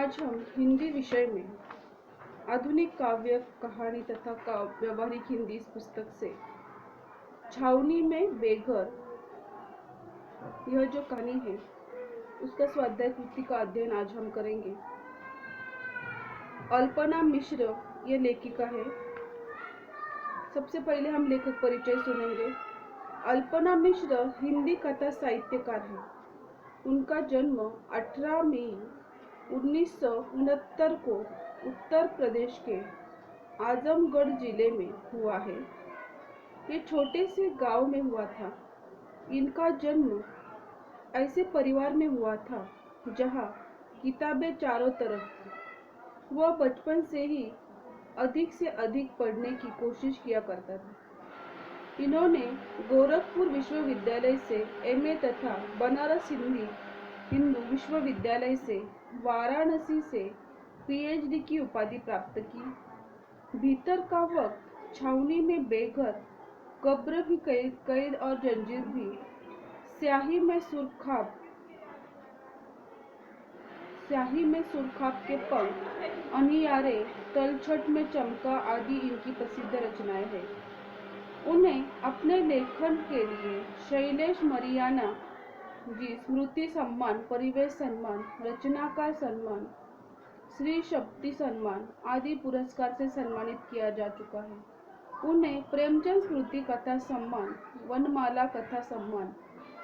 आज हम हिंदी विषय में आधुनिक काव्य कहानी तथा व्यावहारिक हिंदी इस पुस्तक से छावनी में बेघर, यह जो कहानी है उसका स्वाध्याय कृति का अध्ययन आज हम करेंगे। अल्पना मिश्र ये लेखिका है। सबसे पहले हम लेखक परिचय सुनेंगे। अल्पना मिश्र हिंदी कथा साहित्यकार है। उनका जन्म 18 मई 1969 को उत्तर प्रदेश के आजमगढ़ जिले में हुआ है। ये छोटे से गांव में हुआ था। इनका जन्म ऐसे परिवार में हुआ था जहां किताबें चारों तरफ थी। वह बचपन से ही अधिक से अधिक पढ़ने की कोशिश किया करता था। इन्होंने गोरखपुर विश्वविद्यालय से एमए तथा बनारस हिंदू विश्वविद्यालय से वाराणसी से पीएचडी की उपाधि प्राप्त की। भीतर का वक्त, छावनी में बेघर, कब्र भी कैद और जंजीर भी, स्याही में सुरखाब के पंख, अनियारे, तलछट में चमका आदि इनकी प्रसिद्ध रचनाएं हैं। उन्हें अपने लेखन के लिए शैलेश मरियाना जी स्मृति सम्मान, परिवेश सम्मान, रचनाकार सम्मान, श्री शक्ति सम्मान आदि पुरस्कार से सम्मानित किया जा चुका है। उन्हें प्रेमचंद स्मृति कथा सम्मान, वनमाला कथा सम्मान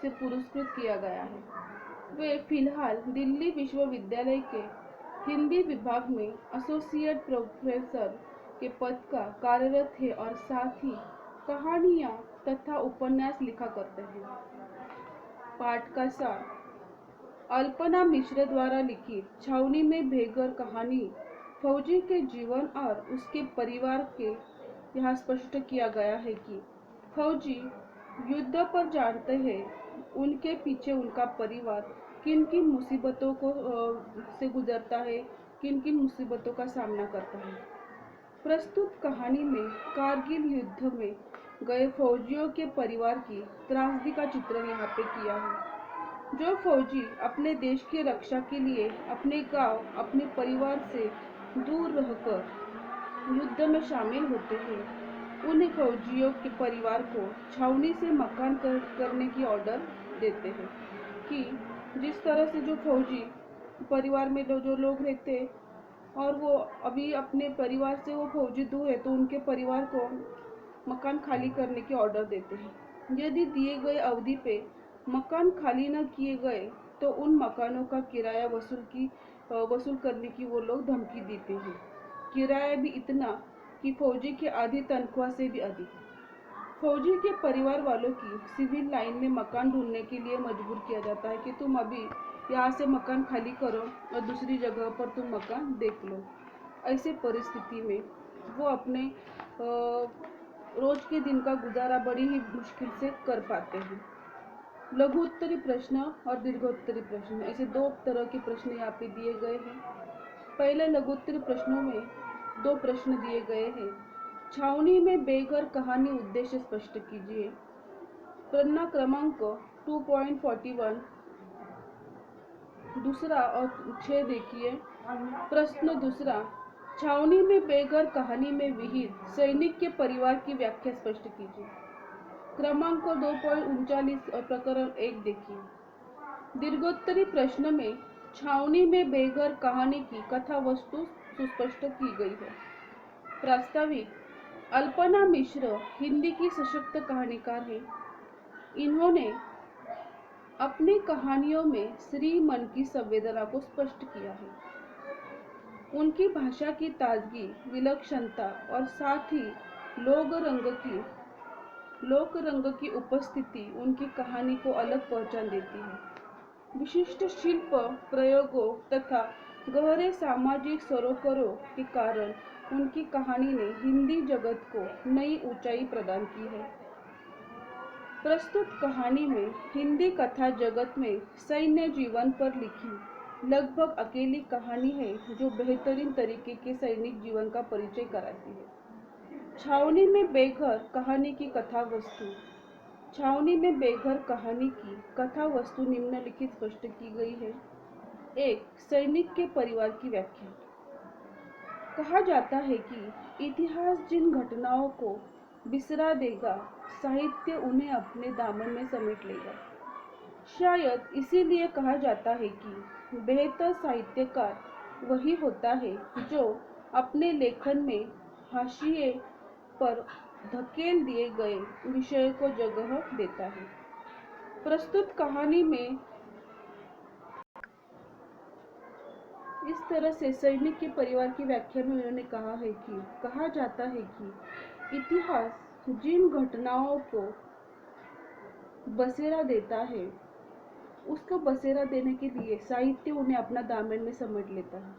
से पुरस्कृत किया गया है। वे फिलहाल दिल्ली विश्वविद्यालय के हिंदी विभाग में एसोसिएट प्रोफेसर के पद का कार्यरत है और साथ ही कहानियां तथा उपन्यास लिखा करते हैं। पाठ का सार। अल्पना मिश्र द्वारा लिखित छावनी में बेघर कहानी फौजी के जीवन और उसके परिवार के यहाँ स्पष्ट किया गया है कि फौजी युद्ध पर जानते हैं उनके पीछे उनका परिवार किन किन मुसीबतों से गुजरता है, किन किन मुसीबतों का सामना करता है। प्रस्तुत कहानी में कारगिल युद्ध में गए फौजियों के परिवार की त्रासदी का चित्रण यहाँ पे किया है। जो फौजी अपने देश की रक्षा के लिए अपने गांव, अपने परिवार से दूर रहकर युद्ध में शामिल होते हैं, उन फौजियों के परिवार को छावनी से मकान करने की ऑर्डर देते हैं कि जिस तरह से जो फौजी परिवार में जो लोग रहते हैं और वो अभी अपने परिवार से वो फौजी दूर है तो उनके परिवार को मकान खाली करने की ऑर्डर देते हैं। यदि दिए गए अवधि पे मकान खाली न किए गए तो उन मकानों का किराया वसूल करने की वो लोग धमकी देते हैं। किराया भी इतना कि फौजी की आधी तनख्वाह से भी अधिक। फौजी के परिवार वालों की सिविल लाइन में मकान ढूंढने के लिए मजबूर किया जाता है कि तुम अभी यहाँ से मकान खाली करो और दूसरी जगह पर तुम मकान देख लो। ऐसे परिस्थिति में वो अपने रोज के दिन का गुजारा बड़ी ही मुश्किल से कर पाते हैं। लघु उत्तरी प्रश्न और दीर्घोत्तरी प्रश्न, ऐसे दो तरह के प्रश्न यहाँ पे दिए गए हैं। पहले लघु उत्तरी प्रश्नों में दो प्रश्न दिए गए हैं। छावनी में बेघर कहानी उद्देश्य स्पष्ट कीजिए। प्रश्न क्रमांक 2.41 दूसरा और 6 देखिए। प्रश्न दूसरा, छावनी में बेघर कहानी में विहित सैनिक के परिवार की व्याख्या स्पष्ट कीजिए। क्रमांक 2.39 और प्रकरण 1 देखिए। दीर्घोत्तरी प्रश्न में छावनी में बेघर कहानी की कथा वस्तु सुस्पष्ट की गई है। प्रास्ताविक। अल्पना मिश्र हिंदी की सशक्त कहानीकार है। इन्होंने अपनी कहानियों में स्त्री मन की संवेदना को स्पष्ट किया है। उनकी भाषा की ताजगी, विलक्षणता और साथ ही लोक रंग की उपस्थिति उनकी कहानी को अलग पहचान देती है। विशिष्ट शिल्प प्रयोगों तथा गहरे सामाजिक सरोकारों के कारण उनकी कहानी ने हिंदी जगत को नई ऊंचाई प्रदान की है। प्रस्तुत कहानी में हिंदी कथा जगत में सैन्य जीवन पर लिखी लगभग अकेली कहानी है जो बेहतरीन तरीके के सैनिक जीवन का परिचय कराती है। छावनी में बेघर कहानी की कथा वस्तु। छावनी में बेघर कहानी की कथा वस्तु निम्नलिखित स्पष्ट की गई है। एक सैनिक के परिवार की व्याख्या। कहा जाता है कि इतिहास जिन घटनाओं को बिसरा देगा, साहित्य उन्हें अपने दामन में समेट लेगा। शायद इसीलिए कहा जाता है कि बेहतर साहित्यकार वही होता है जो अपने लेखन में हाशिए पर धकेल दिए गए विषय को जगह देता है। प्रस्तुत कहानी में इस तरह से सैनिक के परिवार की व्याख्या में उन्होंने कहा है कि कहा जाता है कि इतिहास जिन घटनाओं को बसेरा देता है, उसको बसेरा देने के लिए साहित्य उन्हें अपना दामन में समेट लेता है।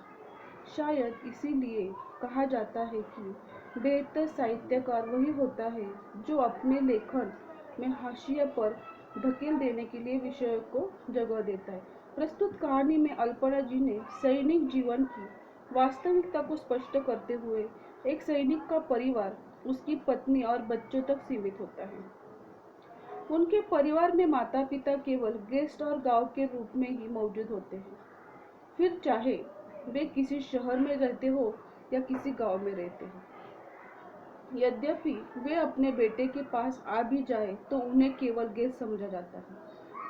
शायद इसीलिए कहा जाता है कि बेहतर साहित्यकार वही होता है जो अपने लेखन में हाशिए पर धकेल देने के लिए विषय को जगह देता है। प्रस्तुत कहानी में अल्पना जी ने सैनिक जीवन की वास्तविकता को स्पष्ट करते हुए एक सैनिक का परिवार उसकी पत्नी और बच्चों तक सीमित होता है। उनके परिवार में माता पिता केवल गेस्ट और गांव के रूप में ही मौजूद होते हैं, फिर चाहे वे किसी शहर में रहते हो या किसी गांव में रहते हो। यद्यपि वे अपने बेटे के पास आ भी जाए तो उन्हें केवल गेस्ट समझा जाता है,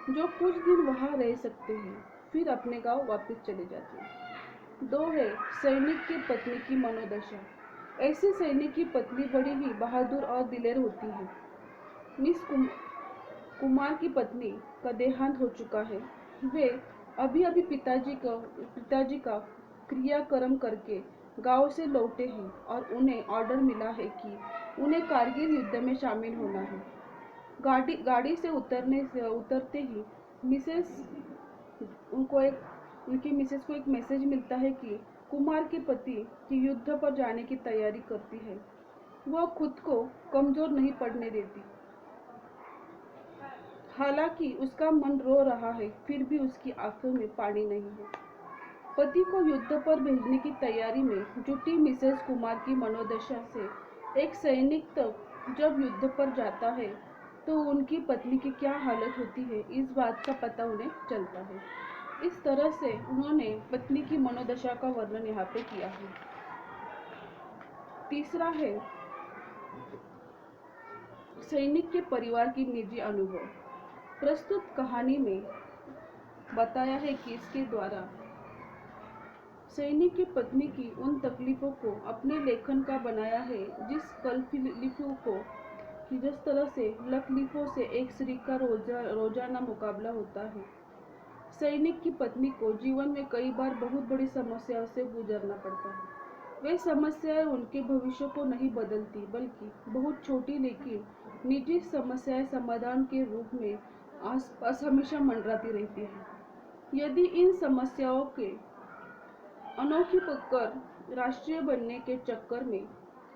जो कुछ दिन वहां रह सकते हैं फिर अपने गांव वापस चले जाते हैं। दो है सैनिक की पत्नी की मनोदशा। ऐसे सैनिक की पत्नी बड़ी ही बहादुर और दिलेर होती है। मिस कुमार की पत्नी का देहांत हो चुका है। वे अभी अभी पिताजी का क्रियाक्रम करके गांव से लौटे हैं और उन्हें ऑर्डर मिला है कि उन्हें कारगिल युद्ध में शामिल होना है। गाड़ी से उतरते ही उनकी मिसेस को एक मैसेज मिलता है कि कुमार के पति की युद्ध पर जाने की तैयारी करती है। वह खुद को कमजोर नहीं पड़ने देती। हालांकि उसका मन रो रहा है, फिर भी उसकी आंखों में पानी नहीं है। पति को युद्ध पर भेजने की तैयारी में जुटी मिसेस कुमार की मनोदशा से एक सैनिक तक जब युद्ध पर जाता है तो उनकी पत्नी की क्या हालत होती है, इस बात का पता उन्हें चलता है। इस तरह से उन्होंने पत्नी की मनोदशा का वर्णन यहाँ पे किया है। तीसरा है सैनिक के परिवार की निजी अनुभव। प्रस्तुत कहानी में बताया है कि इसके द्वारा सैनिक की पत्नी की उन तकलीफों को अपने लेखन का बनाया है जिस तरह से तकलीफों से एक स्त्री का रोजाना मुकाबला होता है। सैनिक की पत्नी को जीवन में कई बार बहुत बड़ी समस्याओं से गुजरना पड़ता है। वे समस्याएं उनके भविष्य को नहीं बदलती, बल्कि बहुत छोटी लेकिन निजी समस्याएं समाधान के रूप में आसपास हमेशा मंडराती रहती है। यदि इन समस्याओं के अनोखी पकड़ राष्ट्रीय बनने के चक्कर में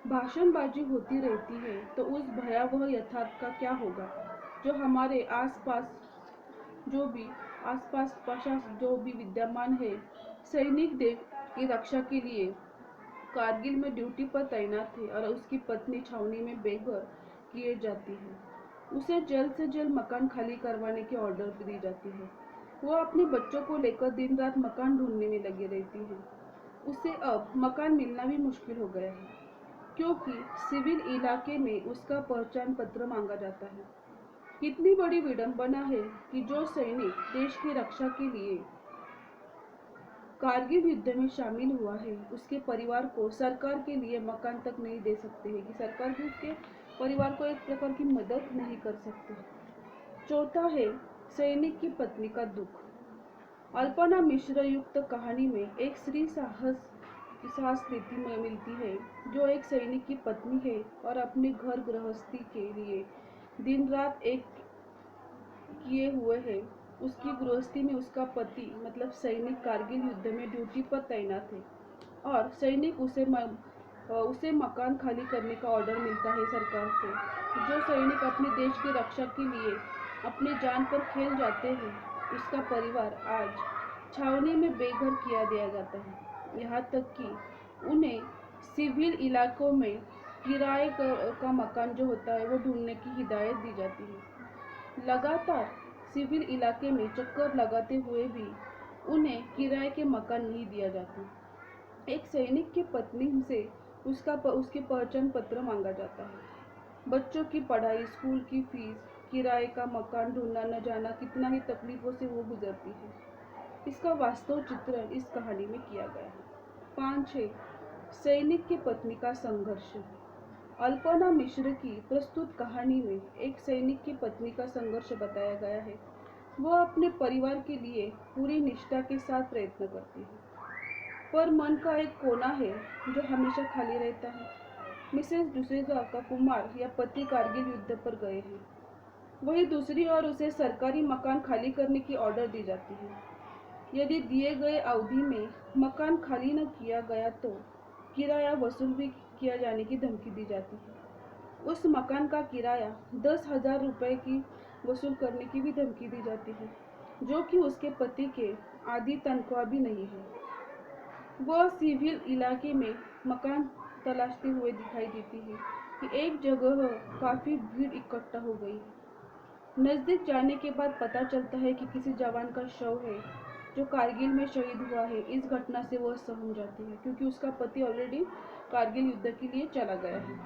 भाषणबाजी होती रहती है तो उस भयावह यथार्थ का क्या होगा जो हमारे आसपास जो भी विद्यमान है। सैनिक देश की रक्षा के लिए कारगिल में ड्यूटी पर तैनात थे और उसकी पत्नी छावनी में बेघर किए जाती है। उसे जल्द से जल्द मकान खाली करवाने की ऑर्डर दी जाती है। वो अपने बच्चों को लेकर दिन रात मकान ढूंढने में लगी रहती है। उसे अब मकान मिलना भी मुश्किल हो गया है, क्योंकि सिविल इलाके में उसका पहचान पत्र मांगा जाता है। कितनी बड़ी विडंबना है कि जो सैनिक देश की रक्षा के लिए कारगिल युद्ध में शामिल हुआ है, उसके परिवार को सरकार के लिए मकान तक नहीं दे सकते हैं, कि सरकार भी उसके परिवार को एक प्रकार की मदद नहीं कर सकते। चौथा है सैनिक की पत्नी का दुख। अल्पना मिश्र युक्त कहानी में एक स्त्री साहस देती मिलती है जो एक सैनिक की पत्नी है और अपने घर गृहस्थी के लिए दिन रात एक किए हुए है। उसकी गृहस्थी में उसका पति मतलब सैनिक कारगिल युद्ध में ड्यूटी पर तैनात है और सैनिक उसे मकान खाली करने का ऑर्डर मिलता है सरकार से। जो सैनिक अपने देश की रक्षा के लिए अपनी जान पर खेल जाते हैं, उसका परिवार आज छावनी में बेघर किया दिया जाता है। यहाँ तक कि उन्हें सिविल इलाकों में किराए का मकान जो होता है वो ढूंढने की हिदायत दी जाती है। लगातार सिविल इलाके में चक्कर लगाते हुए भी उन्हें किराए के मकान नहीं दिया जाता। एक सैनिक की पत्नी से उसके पहचान पत्र मांगा जाता है। बच्चों की पढ़ाई, स्कूल की फीस, किराए का मकान ढूंढना न जाना कितना ही तकलीफों से वो गुजरती है। इसका वास्तव चित्रण इस कहानी में किया गया है। 5-6 सैनिक की पत्नी का संघर्ष। अल्पना मिश्र की प्रस्तुत कहानी में एक सैनिक की पत्नी का संघर्ष बताया गया है। वह अपने परिवार के लिए पूरी निष्ठा के साथ प्रयत्न करती है, पर मन का एक कोना है जो हमेशा खाली रहता है। मिसेस डुसेजा का कुमार या पति कारगिल युद्ध पर गए हैं। वहीं दूसरी ओर उसे सरकारी मकान खाली करने की ऑर्डर दी जाती है। यदि दिए गए अवधि में मकान खाली न किया गया तो किराया वसूल भी किया जाने की धमकी दी जाती है। उस मकान का किराया 10,000 रुपये की वसूल करने की भी धमकी दी जाती है, जो कि उसके पति के आधी तनख्वाह भी नहीं है। वह सिविल इलाके में मकान तलाशते हुए दिखाई देती है कि एक जगह काफी भीड़ इकट्ठा हो गई है। नजदीक जाने के बाद पता चलता है कि किसी जवान का शव है जो कारगिल में शहीद हुआ है। इस घटना से वह सहम जाती है क्योंकि उसका पति ऑलरेडी कारगिल युद्ध के लिए चला गया है।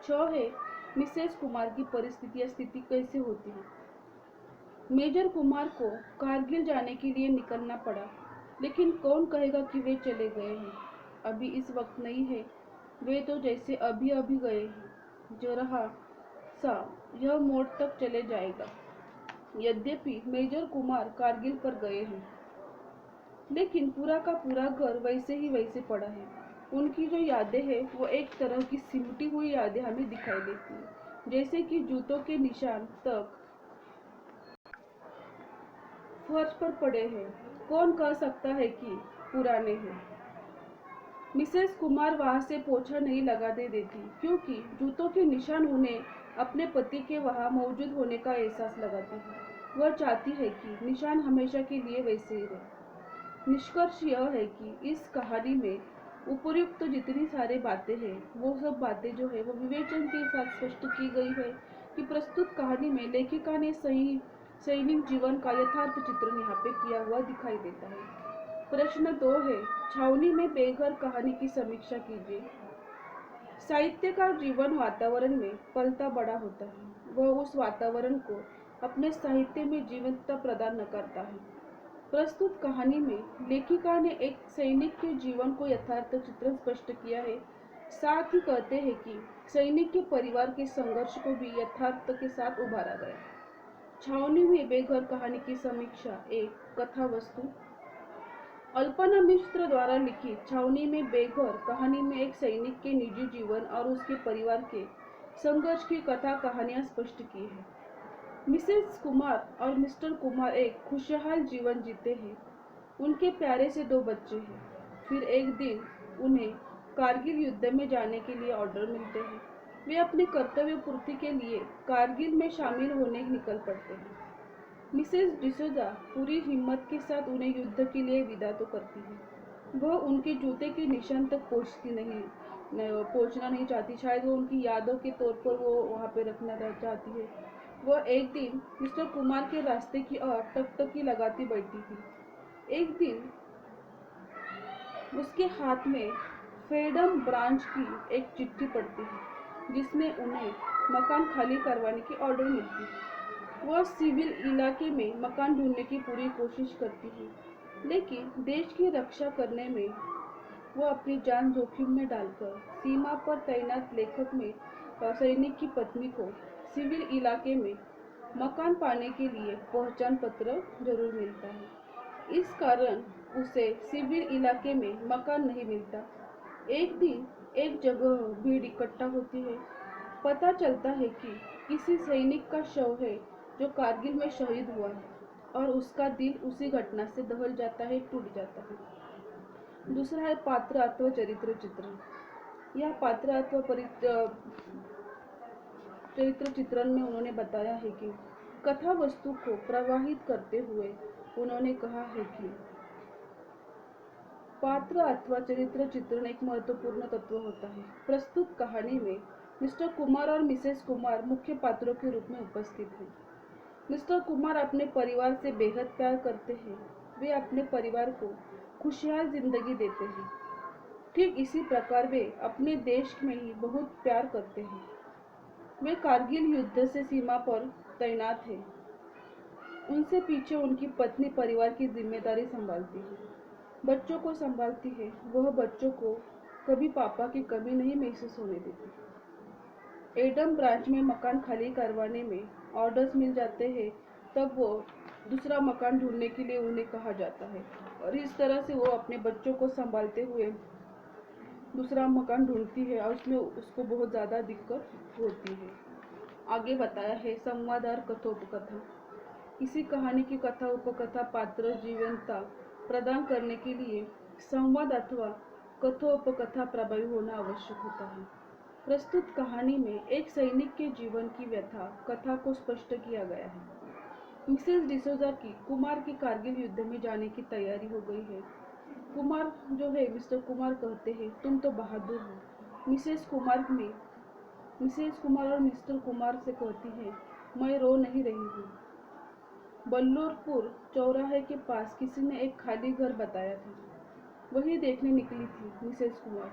6 है मिसेस कुमार की स्थिति कैसे होती है। मेजर कुमार को कारगिल जाने के लिए निकलना पड़ा, लेकिन कौन कहेगा कि वे चले गए हैं। अभी इस वक्त नहीं है, वे तो जैसे अभी अभी गए हैं। जरहा सा यह मोड़ तक चले जाएगा। यद्यपि मेजर कुमार कारगिल पर गए हैं, लेकिन पूरा का पूरा घर वैसे ही वैसे पड़ा है। उनकी जो यादें हैं वो एक तरह की सिमटी हुई यादें हमें दिखाई देती है, जैसे कि जूतों के निशान तक फर्श पर पड़े हैं। कौन कह सकता है कि पुराने हैं। मिसेस कुमार वहां से पोछा नहीं लगाने देती, क्योंकि जूतों के निशान उन्हें अपने पति के वहां मौजूद होने का एहसास लगाते हैं। वह चाहती है कि निशान हमेशा के लिए वैसे ही रहे। निष्कर्ष यह है कि इस कहानी में उपयुक्त जितनी सारी बातें हैं, वो सब बातें जो है वो विवेचन के साथ स्पष्ट की गई है कि प्रस्तुत कहानी में लेखिका ने सही सैनिक जीवन का यथार्थ चित्रण यहाँ पे किया हुआ दिखाई देता है। प्रश्न 2 है, छावनी में बेघर कहानी की समीक्षा कीजिए। साहित्यकार जीवन वातावरण में पलता बड़ा होता है। वह उस वातावरण को अपने साहित्य में जीवंतता प्रदान न करता है। प्रस्तुत कहानी में लेखिका ने एक सैनिक के जीवन को यथार्थ चित्रण स्पष्ट किया है। साथ ही कहते हैं कि सैनिक के परिवार के संघर्ष को भी यथार्थ के साथ उभारा गया। छावनी में बेघर कहानी की समीक्षा। एक कथा वस्तु। अल्पना मिश्र द्वारा लिखित छावनी में बेघर कहानी में एक सैनिक के निजी जीवन और उसके परिवार के संघर्ष की कथा कहानियां स्पष्ट की है। मिसेस कुमार और मिस्टर कुमार एक खुशहाल जीवन जीते हैं। उनके प्यारे से 2 बच्चे हैं। फिर एक दिन उन्हें कारगिल युद्ध में जाने के लिए ऑर्डर मिलते हैं। वे अपने कर्तव्य पूर्ति के लिए कारगिल में शामिल होने निकल पड़ते हैं। मिसेस डिसोजा पूरी हिम्मत के साथ उन्हें युद्ध के लिए विदा तो करती है। वह उनके जूते के निशान तक पहुंचना नहीं चाहती। शायद वो उनकी यादों के तौर पर वो वहाँ पे रखना चाहती है। वह एक दिन मिस्टर कुमार के रास्ते की ओर टकटकी लगाती बैठी थी। एक दिन उसके हाथ में फ्रीडम ब्रांच की एक चिट्ठी पड़ती है, जिसमें उन्हें मकान खाली करवाने की ऑर्डर मिलती है। वह सिविल इलाके में मकान ढूंढने की पूरी कोशिश करती है, लेकिन देश की रक्षा करने में वह अपनी जान जोखिम में डालकर सीमा पर तैनात लेखक में सैनिक की पत्नी को सिविल इलाके में मकान पाने के लिए पहचान पत्र जरूर मिलता है। इस कारण उसे सिविल इलाके में मकान नहीं मिलता। एक दिन एक जगह भीड़ इकट्ठा होती है। पता चलता है कि किसी सैनिक का शव है जो कारगिल में शहीद हुआ है, और उसका दिल उसी घटना से दहल जाता है, टूट जाता है। दूसरा है पात्र अथवा चरित्र चित्रण। यह पात्र अथवा चरित्र चित्रण में उन्होंने बताया है कि कथा वस्तु को प्रवाहित करते हुए उन्होंने कहा है कि पात्र अथवा चरित्र चित्रण एक महत्वपूर्ण तत्व होता है। प्रस्तुत कहानी में मिस्टर कुमार और मिसेस कुमार मुख्य पात्रों के रूप में उपस्थित हैं। मिस्टर कुमार अपने परिवार से बेहद प्यार करते हैं। वे अपने परिवार को खुशहाल जिंदगी देते हैं। ठीक इसी प्रकार वे अपने देश में ही बहुत प्यार करते हैं। वे कारगिल युद्ध से सीमा पर तैनात हैं। उनसे पीछे उनकी पत्नी परिवार की जिम्मेदारी संभालती है, बच्चों को संभालती है। वह बच्चों को कभी पापा की कमी नहीं महसूस होने देती। एडम ब्रांच में मकान खाली करवाने में ऑर्डर्स मिल जाते हैं, तब वो दूसरा मकान ढूंढने के लिए उन्हें कहा जाता है और इस तरह से वो अपने बच्चों को संभालते हुए दूसरा मकान ढूंढती है और उसमें उसको बहुत ज़्यादा दिक्कत होती है। आगे बताया है संवाद और कथोपकथन। किसी कहानी की कथा उपकथा पात्र जीवंतता प्रदान करने के लिए संवाद अथवा कथोपकथा प्रभावी होना आवश्यक होता है। प्रस्तुत कहानी में एक सैनिक के जीवन की व्यथा कथा को स्पष्ट किया गया है। मिसेस डिसोजा की कुमार की कारगिल युद्ध में जाने की तैयारी हो गई है। कुमार जो है मिस्टर कुमार कहते हैं, तुम तो बहादुर हो। मिसेस कुमार और मिस्टर कुमार से कहती है, मैं रो नहीं रही हूँ। बल्लूरपुर चौराहे के पास किसी ने एक खाली घर बताया था, वही देखने निकली थी मिसेस कुमार।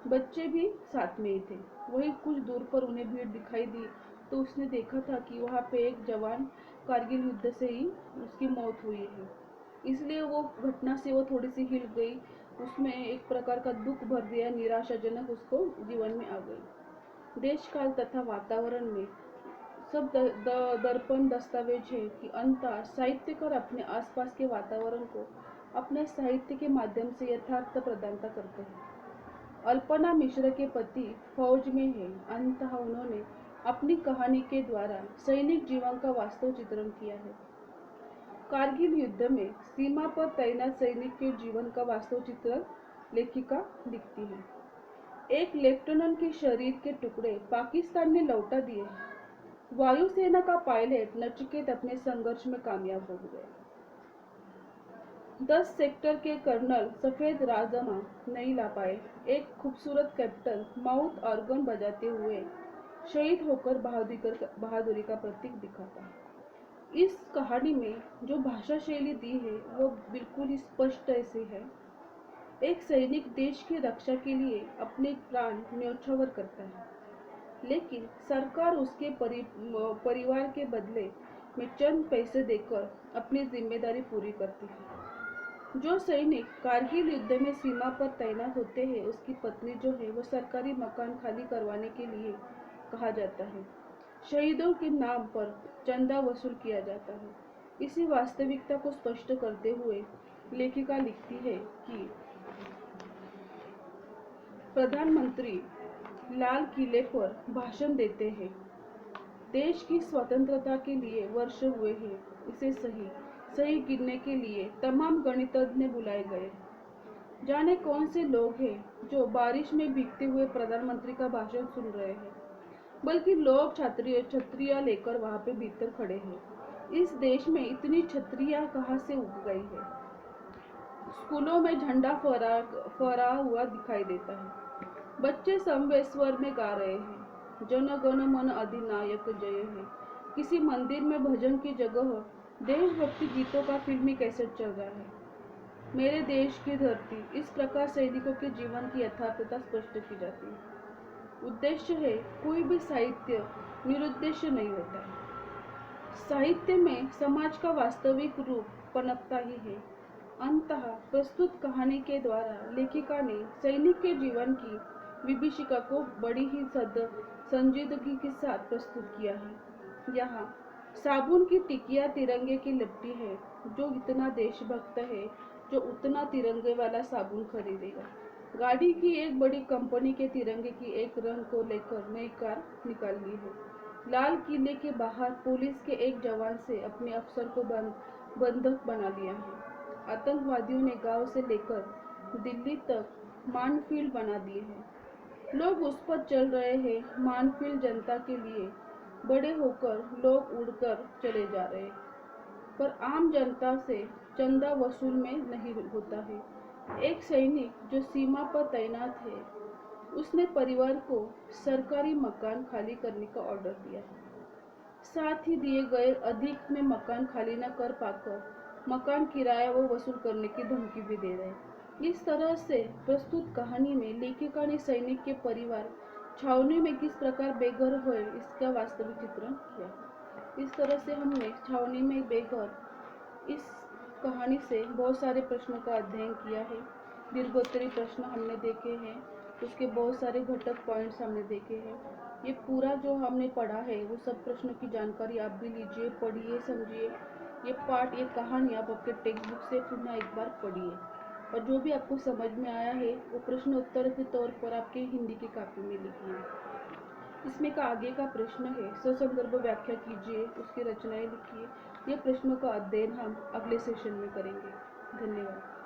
बच्चे भी साथ में ही थे। वही कुछ दूर पर उन्हें भीड़ दिखाई दी तो उसने देखा था कि वहाँ पे एक जवान कारगिल युद्ध से ही उसकी मौत हुई है। इसलिए वो घटना से वो थोड़ी सी हिल गई, उसमें एक प्रकार का दुख भर दिया, निराशाजनक उसको जीवन में आ गई। देश काल तथा वातावरण में सब दर्पण दस्तावेज है कि अंततः साहित्यकार अपने आसपास के वातावरण को अपने साहित्य के माध्यम से यथार्थ प्रदानता करते हैं। अल्पना मिश्र के पति फौज में है। अंततः उन्होंने अपनी कहानी के द्वारा सैनिक जीवन का वास्तव चित्रण किया है। कारगिल युद्ध में सीमा पर तैनात सैनिक के जीवन का वास्तव चित्रण लेखिका लिखती है। एक लेफ्टिनेंट के शरीर के टुकड़े पाकिस्तान ने लौटा दिए हैं। वायुसेना का पायलट नचिकेत अपने संघर्ष में कामयाब हो गए। 10 सेक्टर के कर्नल सफेद राजमा नहीं ला पाए। एक खूबसूरत कैप्टन माउथ ऑर्गन बजाते हुए शहीद होकर बहादुरी का प्रतीक दिखाता है। इस कहानी में जो भाषा शैली दी है वो बिल्कुल ही स्पष्ट ऐसी है। एक सैनिक देश की रक्षा के लिए अपने प्राण न्यौछावर करता है, लेकिन सरकार उसके परिवार के बदले में चंद पैसे देकर अपनी जिम्मेदारी पूरी करती है। जो सैनिक कारगिल युद्ध में सीमा पर तैनात होते हैं, उसकी पत्नी जो है वो सरकारी मकान खाली करवाने के लिए कहा जाता है। शहीदों के नाम पर चंदा वसूल किया जाता है। इसी वास्तविकता को स्पष्ट करते हुए लेखिका लिखती है कि प्रधानमंत्री लाल किले पर भाषण देते हैं। देश की स्वतंत्रता के लिए वर्ष हुए हैं। इसे सही गिनने के लिए तमाम गणितज्ञ बुलाए गए। जाने कौन से लोग हैं जो बारिश में भीगते हुए प्रधानमंत्री का भाषण सुन रहे हैं, बल्कि लोग छतरियां लेकर वहां पे भीतर खड़े हैं। इस देश में इतनी छतरियां कहाँ से उग गई है? स्कूलों में झंडा फहरा हुआ दिखाई देता है। बच्चे समवेत स्वर में गा रहे हैं, जन गण मन अधिनायक जय है। किसी मंदिर में भजन की जगह देशभक्ति गीतों का फिल्मी कैसेट चल रहा है। मेरे देश की धरती, इस प्रकार सैनिकों के जीवन की यथार्थता स्पष्ट की जाती है। उद्देश्य है, कोई भी साहित्य निरुद्देश्य नहीं होता है। साहित्य में समाज का वास्तविक रूप पनपता ही है। अंततः प्रस्तुत कहानी के द्वारा लेखिका ने सैनिक के जीवन की विभीषिका को बड़ी ही संजीदगी के साथ प्रस्तुत किया है। यहाँ साबुन की टिकिया तिरंगे की लिपटी है। जो इतना देशभक्त है, जो उतना तिरंगे वाला साबुन खरीदेगा। गाड़ी की एक बड़ी कंपनी के तिरंगे की एक रंग को लेकर नई कार निकाल ली है। लाल किले के बाहर पुलिस के एक जवान से अपने अफसर को बंधक बना लिया है। आतंकवादियों ने गांव से लेकर दिल्ली तक माइनफील्ड बना दिए हैं। लोग उस पर चल रहे हैं। माइनफील्ड जनता के लिए बड़े होकर लोग उड़कर चले जा रहे हैं, पर आम जनता से चंदा वसूल में नहीं होता है। एक सैनिक जो सीमा पर तैनात है, उसने परिवार को सरकारी मकान खाली करने का ऑर्डर दिया है। साथ ही दिए गए अधिक में मकान खाली न कर पाकर मकान किराया वो वसूल करने की धमकी भी दे रहे। इस तरह से प्रस्तुत कहानी में लेखिका ने सैनिक के परिवार छावनी में किस प्रकार बेघर हुए इसका वास्तविक चित्रण किया। इस तरह से हमने छावनी में बेघर इस कहानी से बहुत सारे प्रश्नों का अध्ययन किया है। दीर्घोत्तरी प्रश्न हमने देखे हैं, उसके बहुत सारे घटक पॉइंट्स हमने देखे हैं। ये पूरा जो हमने पढ़ा है वो सब प्रश्नों की जानकारी आप भी लीजिए, पढ़िए, समझिए। ये पाठ, ये कहानी आप आपके टेक्स्ट बुक से पुनः एक बार पढ़िए और जो भी आपको समझ में आया है वो प्रश्न उत्तर के तौर पर आपके हिंदी की कॉपी में लिखिए। इसमें का आगे का प्रश्न है, ससंदर्भ व्याख्या कीजिए, उसकी रचनाएं लिखिए। ये प्रश्नों का अध्ययन हम अगले सेशन में करेंगे। धन्यवाद।